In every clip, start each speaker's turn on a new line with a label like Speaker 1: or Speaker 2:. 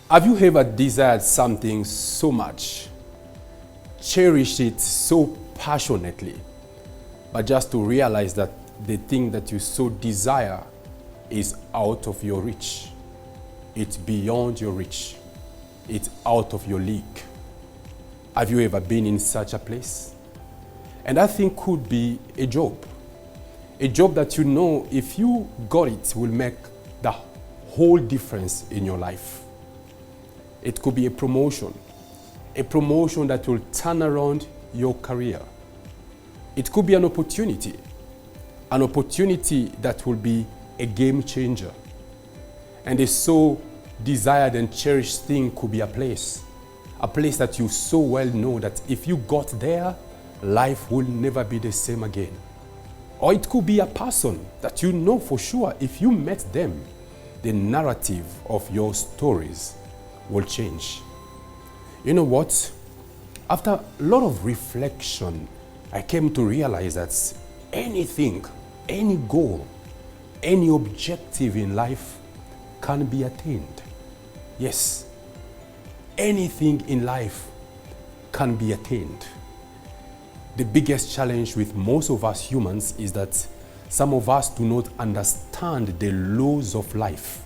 Speaker 1: Have you ever desired something so much, cherished it so passionately, but just to realize that the thing that you so desire is out of your reach? It's beyond your reach. It's out of your league. Have you ever been in such a place? And that thing could be a job. A job that you know if you got it will make the whole difference in your life. It could be a promotion that will turn around your career. It could be an opportunity that will be a game changer. And a so desired and cherished thing could be a place that you so well know that if you got there, life will never be the same again. Or it could be a person that you know for sure if you met them, the narrative of your stories will change. You know what? After a lot of reflection, I came to realize that anything, any goal, any objective in life can be attained. Yes, anything in life can be attained. The biggest challenge with most of us humans is that some of us do not understand the laws of life,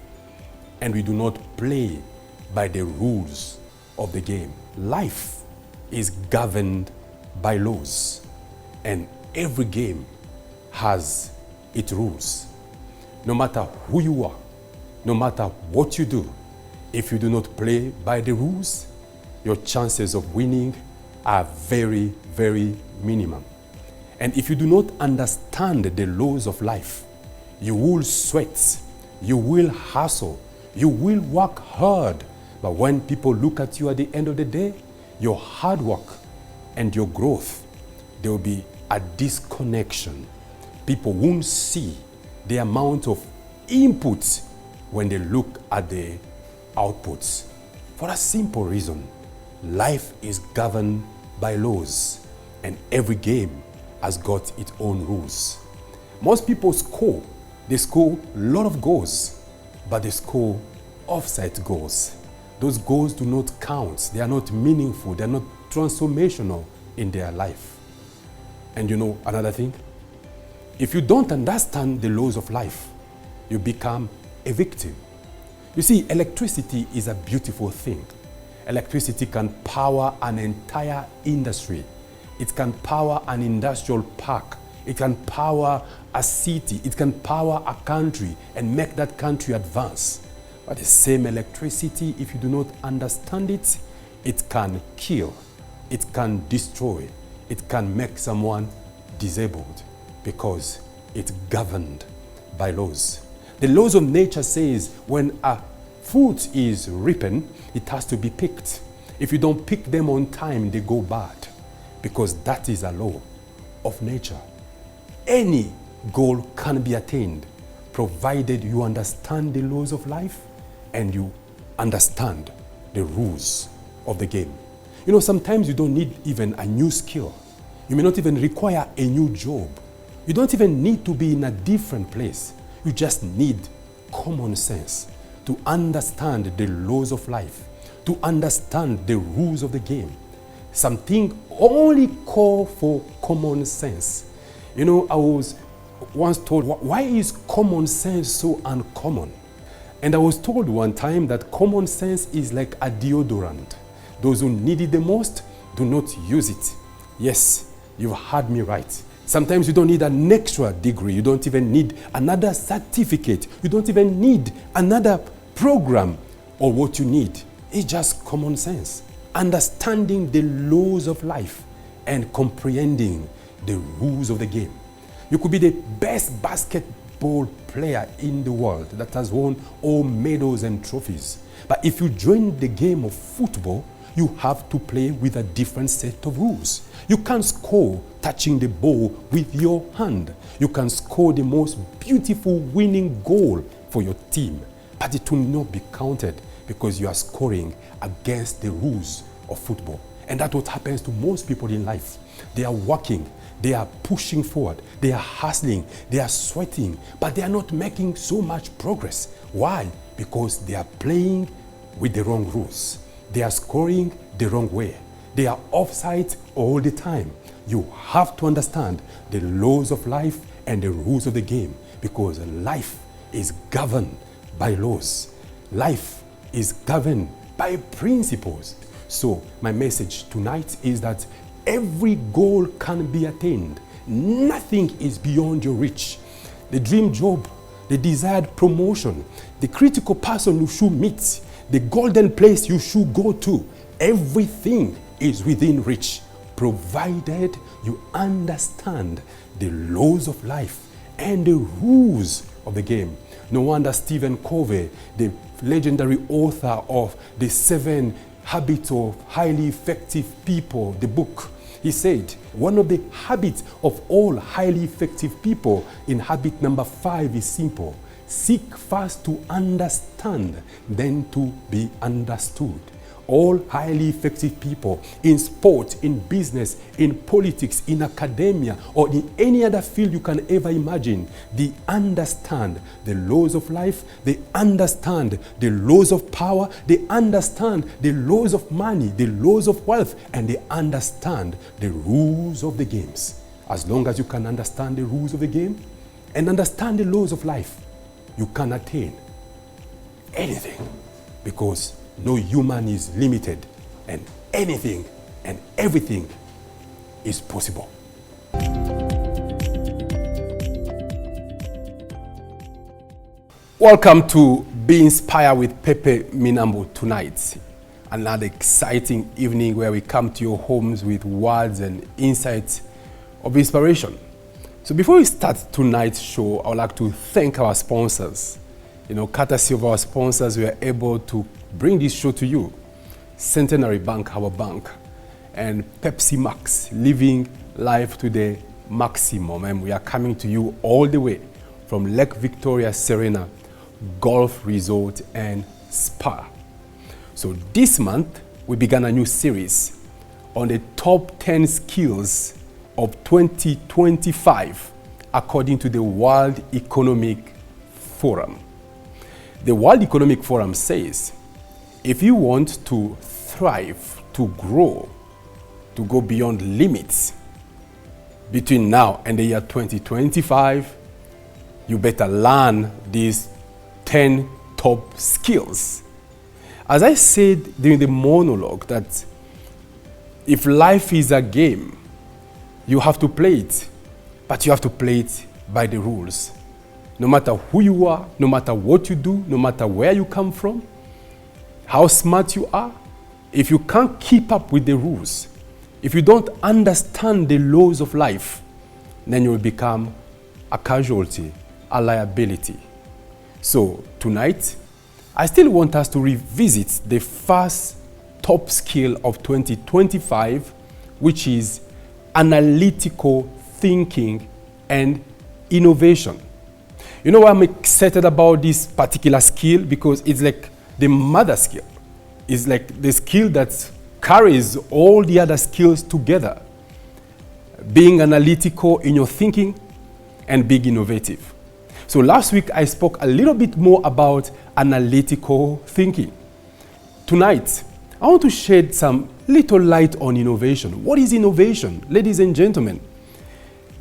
Speaker 1: and we do not play by the rules of the game. Life is governed by laws, and every game has its rules. No matter who you are, no matter what you do, if you do not play by the rules, your chances of winning are very, very minimum. And if you do not understand the laws of life, you will sweat, you will hustle, you will work hard. But when people look at you at the end of the day, your hard work and your growth, there will be a disconnection. People won't see the amount of inputs when they look at the outputs. For a simple reason, life is governed by laws, and every game has got its own rules. Most people score. They score a lot of goals, but they score offside goals. Those goals do not count. They are not meaningful. They are not transformational in their life. And you know another thing? If you don't understand the laws of life, you become a victim. You see, electricity is a beautiful thing. Electricity can power an entire industry. It can power an industrial park. It can power a city. It can power a country and make that country advance. But the same electricity, if you do not understand it, it can kill. It can destroy. It can make someone disabled because it's governed by laws. The laws of nature says when a fruit is ripened, it has to be picked. If you don't pick them on time, they go bad, because that is a law of nature. Any goal can be attained, provided you understand the laws of life and you understand the rules of the game. You know, sometimes you don't need even a new skill. You may not even require a new job. You don't even need to be in a different place. You just need common sense to understand the laws of life, to understand the rules of the game. Something only call for common sense. You know, I was once told, why is common sense so uncommon? And I was told one time that common sense is like a deodorant. Those who need it the most do not use it. Yes, you've heard me right. Sometimes you don't need an extra degree. You don't even need another certificate. You don't even need another program. Or what you need is just common sense. Understanding the laws of life and comprehending the rules of the game. You could be the best basketball player in the world that has won all medals and trophies. But if you join the game of football, you have to play with a different set of rules. You can't score touching the ball with your hand. You can score the most beautiful winning goal for your team, but it will not be counted because you are scoring against the rules of football. And that's what happens to most people in life. They are working, they are pushing forward, they are hustling, they are sweating, but they are not making so much progress. Why? Because they are playing with the wrong rules. They are scoring the wrong way. They are offside all the time. You have to understand the laws of life and the rules of the game, because life is governed by laws. Life is governed by principles. So my message tonight is that every goal can be attained. Nothing is beyond your reach. The dream job, the desired promotion, the critical person you should meet, the golden place you should go to, everything is within reach, provided you understand the laws of life and the rules of the game. No wonder Stephen Covey, the legendary author of The 7 Habits of Highly Effective People, the book, he said, one of the habits of all highly effective people, in habit number 5, is simple. Seek first to understand, then to be understood. All highly effective people in sport, in business, in politics, in academia, or in any other field you can ever imagine, they understand the laws of life, they understand the laws of power, they understand the laws of money, the laws of wealth, and they understand the rules of the games. As long as you can understand the rules of the game and understand the laws of life, you can attain anything, because no human is limited, and anything and everything is possible. Welcome to Be Inspired with Pepe Minambo tonight. Another exciting evening where we come to your homes with words and insights of inspiration. So before we start tonight's show, I would like to thank our sponsors. Courtesy of our sponsors, we are able to bring this show to you. Centenary Bank, our bank, and Pepsi Max, living life to the maximum. And we are coming to you all the way from Lake Victoria Serena Golf Resort and Spa. So this month, we began a new series on the top 10 skills of 2025, according to the World Economic Forum. The World Economic Forum says, if you want to thrive, to grow, to go beyond limits between now and the year 2025, you better learn these 10 top skills. As I said during the monologue, that if life is a game, you have to play it, but you have to play it by the rules. No matter who you are, no matter what you do, no matter where you come from, how smart you are, if you can't keep up with the rules, if you don't understand the laws of life, then you will become a casualty, a liability. So tonight, I still want us to revisit the first top skill of 2025, which is analytical thinking and innovation. You know why I'm excited about this particular skill? Because it's like the mother skill. It's like the skill that carries all the other skills together. Being analytical in your thinking and being innovative. So last week I spoke a little bit more about analytical thinking. Tonight, I want to shed some little light on innovation. What is innovation, ladies and gentlemen?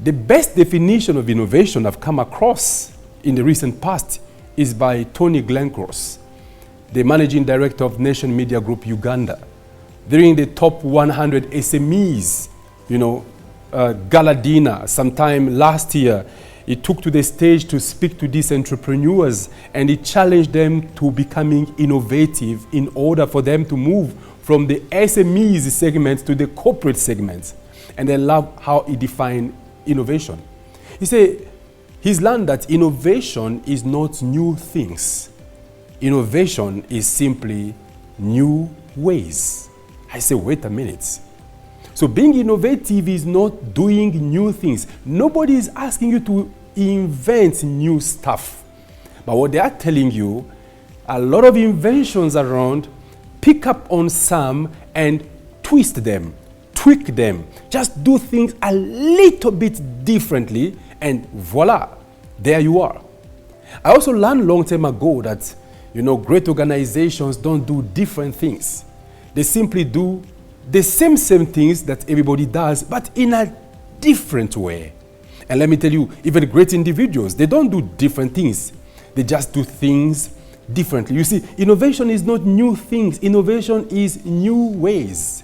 Speaker 1: The best definition of innovation I've come across in the recent past is by Tony Glencross, the managing director of Nation Media Group Uganda. During the top 100 SMEs, gala dinner sometime last year, he took to the stage to speak to these entrepreneurs, and he challenged them to becoming innovative in order for them to move from the SMEs segment to the corporate segment. And I love how he defined innovation. He said he's learned that innovation is not new things. Innovation is simply new ways. I say, wait a minute. So being innovative is not doing new things. Nobody is asking you to invent new stuff. But what they are telling you, a lot of inventions around, pick up on some and twist them, tweak them, just do things a little bit differently, and voila, there you are. I also learned long time ago that You know, great organizations don't do different things. They simply do the same things that everybody does, but in a different way. And let me tell you, even great individuals, they don't do different things. They just do things differently. You see, innovation is not new things. Innovation is new ways.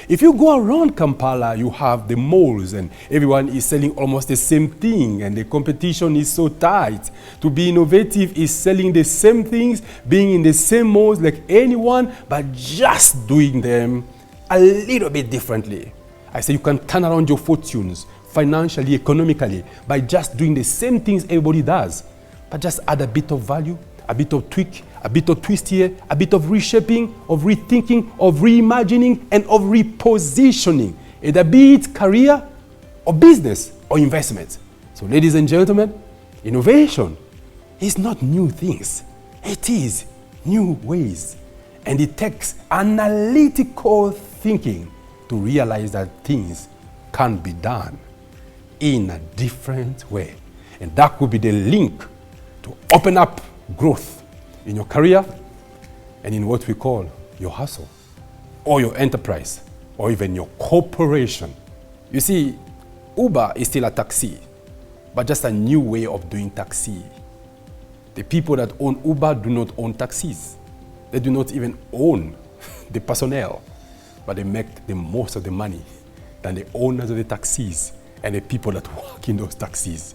Speaker 1: If you go around Kampala, you have the malls and everyone is selling almost the same thing and the competition is so tight. To be innovative is selling the same things, being in the same malls like anyone, but just doing them a little bit differently. I say you can turn around your fortunes financially, economically, by just doing the same things everybody does, but just add a bit of value, a bit of tweak, a bit of twist here, a bit of reshaping, of rethinking, of reimagining, and of repositioning, either be it career or business or investment. So ladies and gentlemen, innovation is not new things. It is new ways. And it takes analytical thinking to realize that things can be done in a different way. And that could be the link to open up growth in your career and in what we call your hustle or your enterprise or even your corporation. You see, Uber is still a taxi, but just a new way of doing taxi. The people that own Uber do not own taxis. They do not even own the personnel, but they make the most of the money than the owners of the taxis and the people that work in those taxis.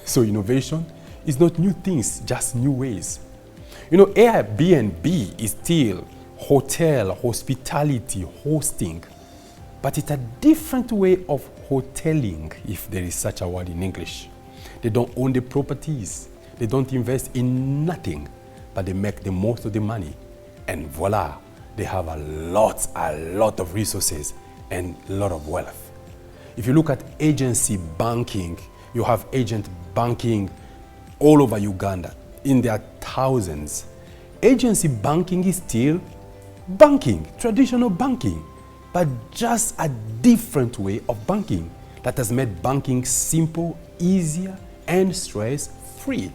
Speaker 1: So innovation is not new things, just new ways. You know, Airbnb is still hotel, hospitality, hosting, but it's a different way of hoteling, if there is such a word in English. They don't own the properties. They don't invest in nothing, but they make the most of the money. And voila, they have a lot of resources and a lot of wealth. If you look at agency banking, you have agent banking all over Uganda in their thousands. Agency banking is still banking, traditional banking, but just a different way of banking that has made banking simple, easier, and stress-free.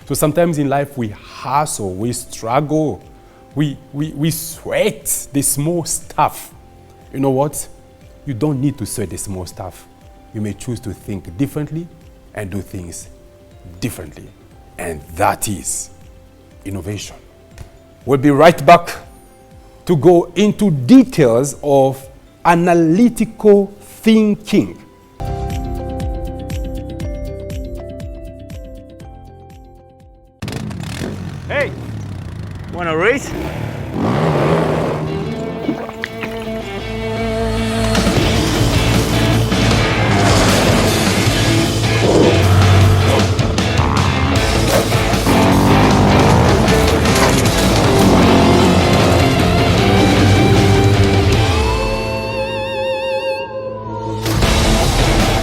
Speaker 1: So sometimes in life we hustle, we struggle, we sweat the small stuff. You know what? You don't need to sweat the small stuff. You may choose to think differently and do things differently. And that is innovation. We'll be right back to go into details of analytical thinking.
Speaker 2: Hey, wanna race?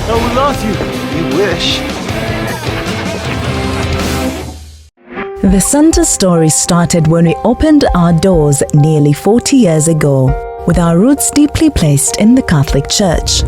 Speaker 2: I will lose you. You wish.
Speaker 3: The Center story started when we opened our doors nearly 40 years ago, with our roots deeply placed in the Catholic Church.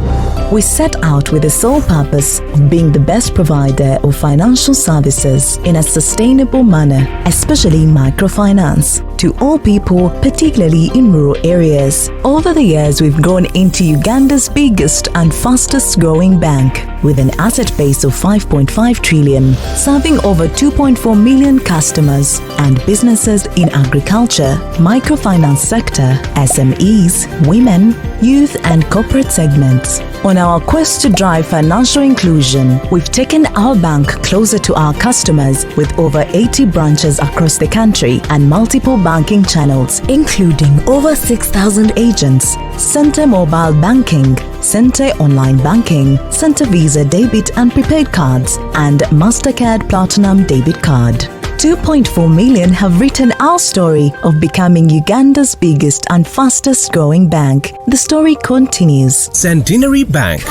Speaker 3: We set out with the sole purpose of being the best provider of financial services in a sustainable manner, especially microfinance, to all people, particularly in rural areas. Over the years, we've grown into Uganda's biggest and fastest growing bank, with an asset base of 5.5 trillion, serving over 2.4 million customers and businesses in agriculture, microfinance sector, SMEs, women, youth and corporate segments. On our quest to drive financial inclusion, we've taken our bank closer to our customers with over 80 branches across the country and multiple banking channels, including over 6,000 agents, Center Mobile Banking, Center Online Banking, Center Visa Debit and Prepaid Cards, and MasterCard Platinum Debit Card. 2.4 million have written our story of becoming Uganda's biggest and fastest growing bank. The story continues.
Speaker 4: Centenary Bank.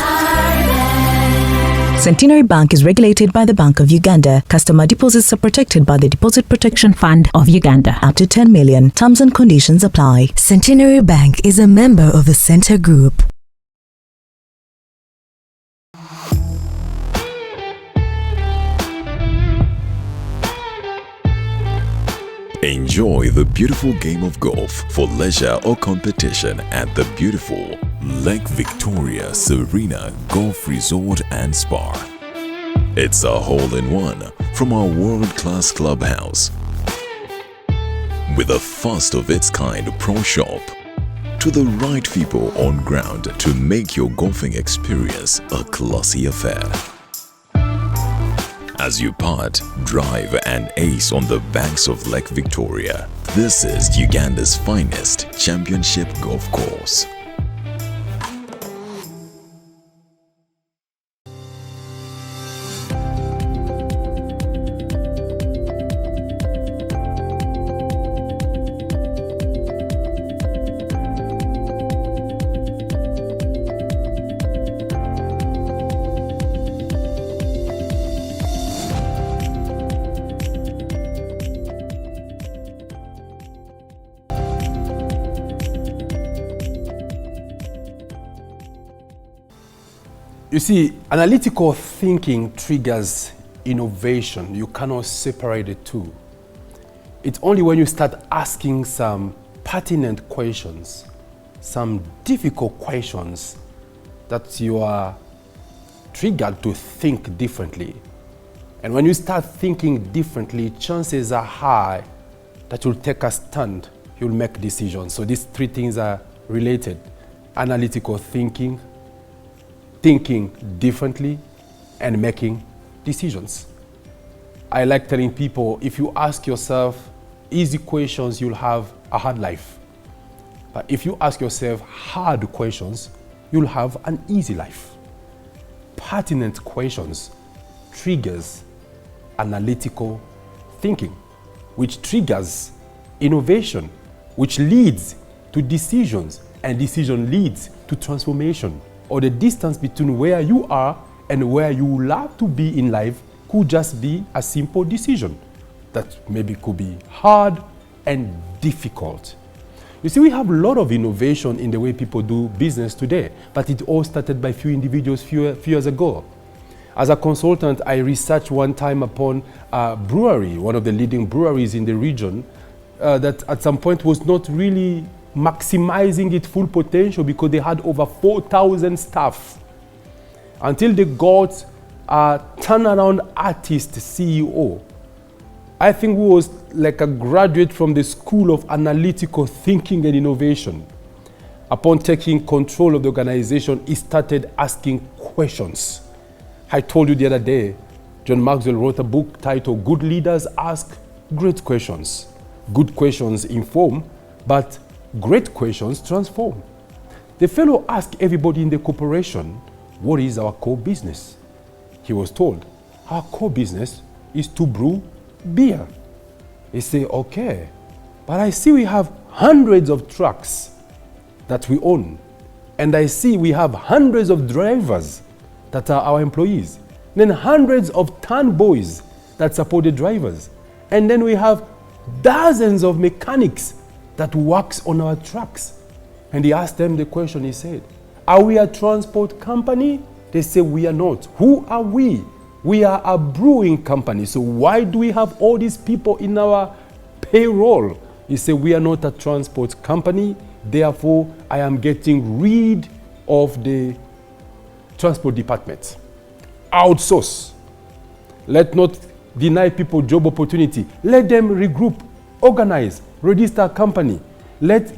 Speaker 3: Centenary Bank is regulated by the Bank of Uganda. Customer deposits are protected by the Deposit Protection Fund of Uganda. Up to 10 million. Terms and conditions apply.
Speaker 5: Centenary Bank is a member of the Center Group.
Speaker 4: Enjoy the beautiful game of golf for leisure or competition at the beautiful Lake Victoria Serena Golf Resort and Spa. It's a hole-in-one from our world-class clubhouse with a first-of-its-kind pro shop to the right people on ground to make your golfing experience a classy affair. As you putt, drive and ace on the banks of Lake Victoria, this is Uganda's finest championship golf course.
Speaker 1: You see, analytical thinking triggers innovation. You cannot separate the two. It's only when you start asking some pertinent questions, some difficult questions, that you are triggered to think differently. And when you start thinking differently, chances are high that you'll take a stand, you'll make decisions. So these three things are related: analytical thinking, thinking differently, and making decisions. I like telling people, if you ask yourself easy questions, you'll have a hard life. But if you ask yourself hard questions, you'll have an easy life. Pertinent questions triggers analytical thinking, which triggers innovation, which leads to decisions, and decision leads to transformation. Or the distance between where you are and where you would love to be in life could just be a simple decision that maybe could be hard and difficult. You see, we have a lot of innovation in the way people do business today, but it all started by few individuals few years ago. As a consultant, I researched one time upon a brewery, one of the leading breweries in the region, that at some point was not really maximizing its full potential because they had over 4,000 staff, until they got a turnaround artist CEO. I think he was like a graduate from the School of Analytical Thinking and Innovation. Upon taking control of the organization, he started asking questions. I told you the other day, John Maxwell wrote a book titled Good Leaders Ask Great Questions. Good questions inform, but great questions transform. The fellow asked everybody in the corporation, what is our core business? He was told, our core business is to brew beer. He said, okay, but I see we have hundreds of trucks that we own. And I see we have hundreds of drivers that are our employees. Then hundreds of ton boys that support the drivers. And then we have dozens of mechanics that works on our trucks. And he asked them the question, he said, are we a transport company? They say, we are not. Who are we? We are a brewing company. So why do we have all these people in our payroll? He said, we are not a transport company. Therefore, I am getting rid of the transport department. Outsource. Let not deny people job opportunity. Let them regroup, organize, register a company.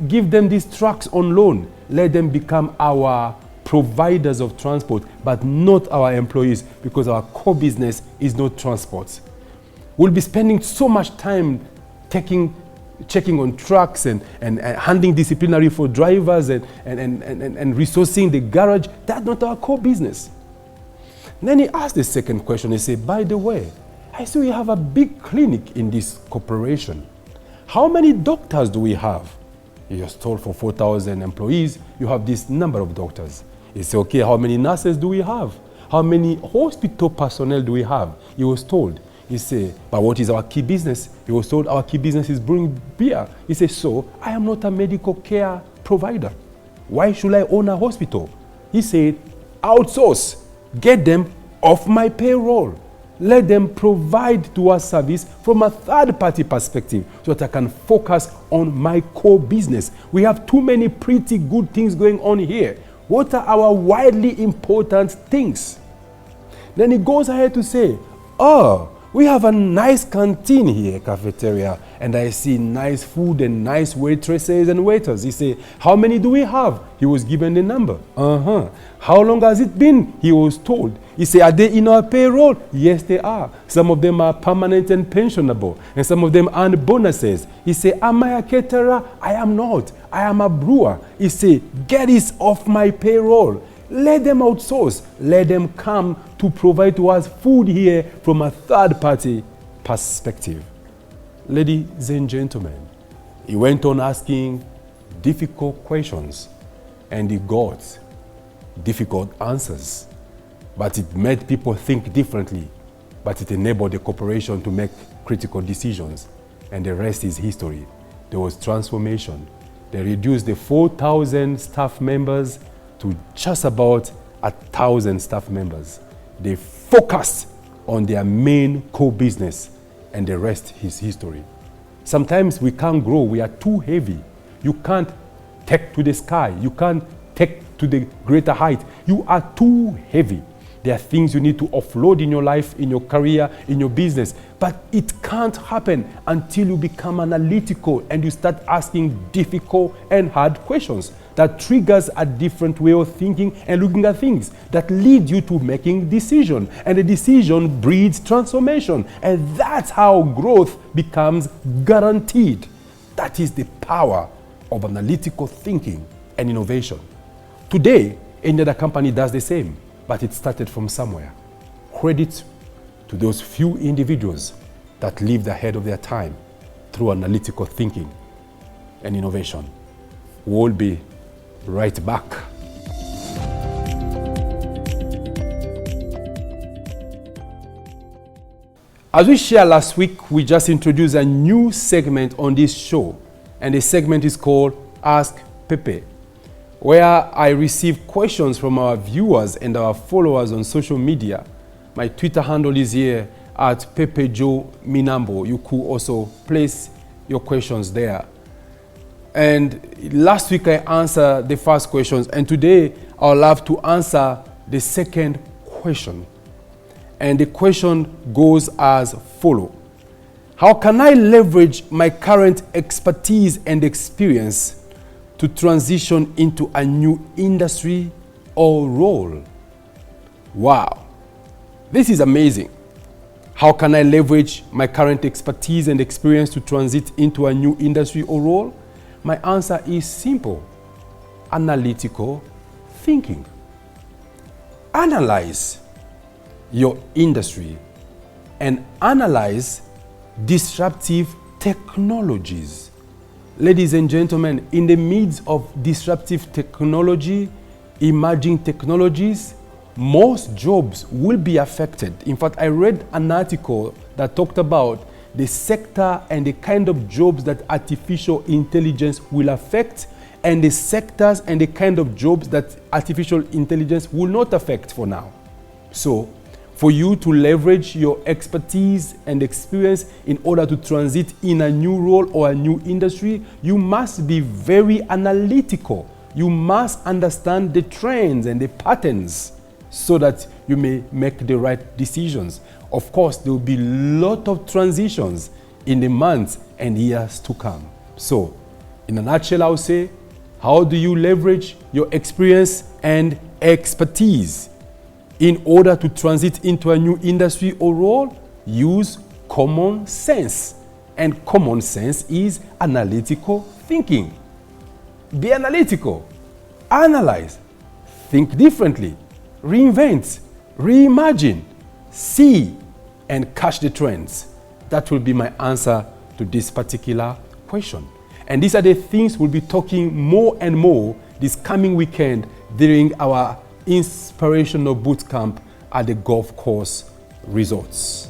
Speaker 1: Give them these trucks on loan. Let them become our providers of transport, but not our employees, because our core business is not transport. We'll be spending so much time checking on trucks and handling disciplinary for drivers and resourcing the garage. That's not our core business. And then he asked the second question. He said, by the way, I see we have a big clinic in this corporation. How many doctors do we have? He was told for 4,000 employees, you have this number of doctors. He said, okay, how many nurses do we have? How many hospital personnel do we have? He was told. He said, but what is our key business? He was told our key business is brewing beer. He said, so I am not a medical care provider. Why should I own a hospital? He said, outsource. Get them off my payroll. Let them provide to us service from a third-party perspective so that I can focus on my core business. We have too many pretty good things going on here. What are our widely important things? Then he goes ahead to say, oh, we have a nice canteen here, cafeteria, and I see nice food and nice waitresses and waiters. He said, how many do we have? He was given the number. How long has it been? He was told. He said, are they in our payroll? Yes, they are. Some of them are permanent and pensionable, and some of them earn bonuses. He said, am I a caterer? I am not. I am a brewer. He said, get this off my payroll. Let them outsource. Let them come to provide to us food here from a third-party perspective. Ladies and gentlemen, he went on asking difficult questions, and he got difficult answers. But it made people think differently, but it enabled the corporation to make critical decisions, and the rest is history. There was transformation. They reduced the 4,000 staff members to just about 1,000 staff members. They focused on their main core business, and the rest is history. Sometimes we can't grow. We are too heavy. You can't take to the sky. You can't take to the greater height. You are too heavy. There are things you need to offload in your life, in your career, in your business. But it can't happen until you become analytical and you start asking difficult and hard questions that triggers a different way of thinking and looking at things, that lead you to making decision. And the decision breeds transformation. And that's how growth becomes guaranteed. That is the power of analytical thinking and innovation. Today, any other company does the same, but it started from somewhere. Credit to those few individuals that lived ahead of their time through analytical thinking and innovation. We'll be right back. As we shared last week, we just introduced a new segment on this show, and the segment is called Ask Pepe, where I receive questions from our viewers and our followers on social media. My Twitter handle is here at Pepe Minambo. You could also place your questions there. And last week I answered the first questions, and today I'll love to answer the second question. And the question goes as follows. How can I leverage my current expertise and experience to transition into a new industry or role? Wow, this is amazing. How can I leverage my current expertise and experience to transit into a new industry or role? My answer is simple: analytical thinking. Analyze your industry and analyze disruptive technologies. Ladies and gentlemen, in the midst of disruptive technology, emerging technologies, most jobs will be affected. In fact, I read an article that talked about the sector and the kind of jobs that artificial intelligence will affect, and the sectors and the kind of jobs that artificial intelligence will not affect for now. So, for you to leverage your expertise and experience in order to transit in a new role or a new industry, you must be very analytical. You must understand the trends and the patterns so that you may make the right decisions. Of course, there will be a lot of transitions in the months and years to come. So, in a nutshell, I would say, how do you leverage your experience and expertise in order to transit into a new industry or role? Use common sense. And common sense is analytical thinking. Be analytical. Analyze. Think differently. Reinvent. Reimagine. See and catch the trends. That will be my answer to this particular question. And these are the things we'll be talking more and more this coming weekend during our inspirational boot camp at the golf course resorts.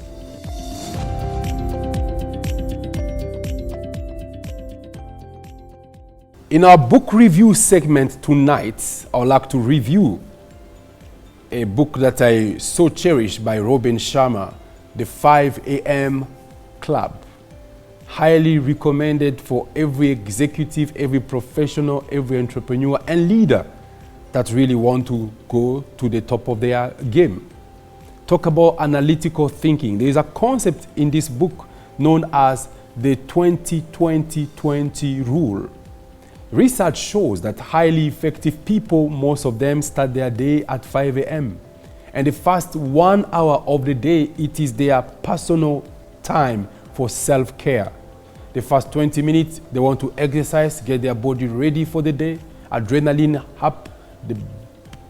Speaker 1: In our book review segment tonight, I would like to review a book that I so cherish by Robin Sharma the 5 a.m. club. Highly recommended for every executive, every professional, every entrepreneur and leader that really want to go to the top of their game. Talk about analytical thinking. There is a concept in this book known as the 20-20-20 rule. Research shows that highly effective people, most of them start their day at 5 a.m. And the first 1 hour of the day, it is their personal time for self-care. The first 20 minutes, they want to exercise, get their body ready for the day, adrenaline up, the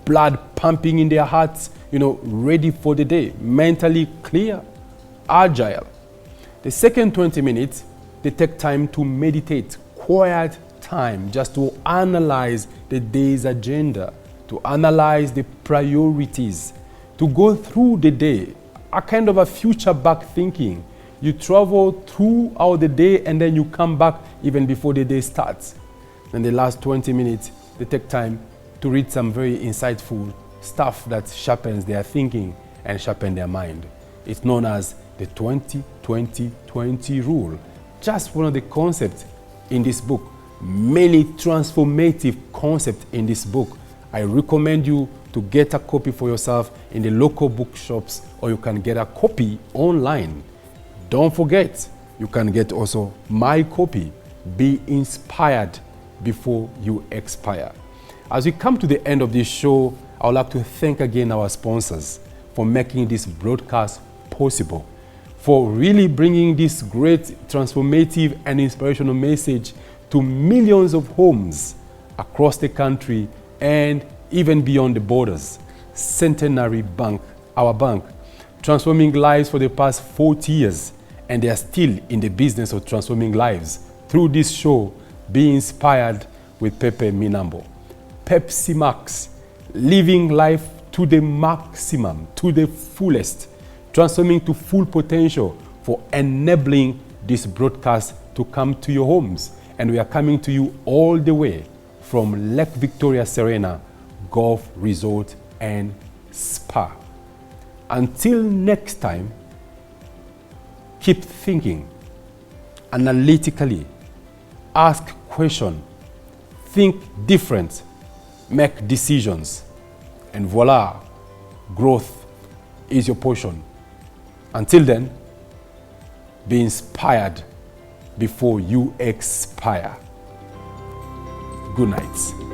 Speaker 1: blood pumping in their hearts, ready for the day, mentally clear, agile. The second 20 minutes, they take time to meditate, quiet time, just to analyze the day's agenda, to analyze the priorities, to go through the day, a kind of a future back thinking. You travel throughout the day and then you come back even before the day starts. And the last 20 minutes, they take time to read some very insightful stuff that sharpens their thinking and sharpens their mind. It's known as the 20-20-20 rule. Just one of the concepts in this book. Many transformative concepts in this book. I recommend you to get a copy for yourself in the local bookshops, or you can get a copy online. Don't forget, you can get also my copy, Be Inspired Before You Expire. As we come to the end of this show, I would like to thank again our sponsors for making this broadcast possible, for really bringing this great transformative and inspirational message to millions of homes across the country and even beyond the borders. Centenary Bank, our bank, transforming lives for the past 40 years, and they are still in the business of transforming lives through this show, Be Inspired with Pepe Minambo. Pepsi Max, living life to the maximum, to the fullest, transforming to full potential for enabling this broadcast to come to your homes. And we are coming to you all the way from Lake Victoria Serena Golf Resort and Spa. Until next time, keep thinking analytically, ask questions, think different, make decisions, and voila, growth is your portion. Until then, be inspired before you expire. Good night.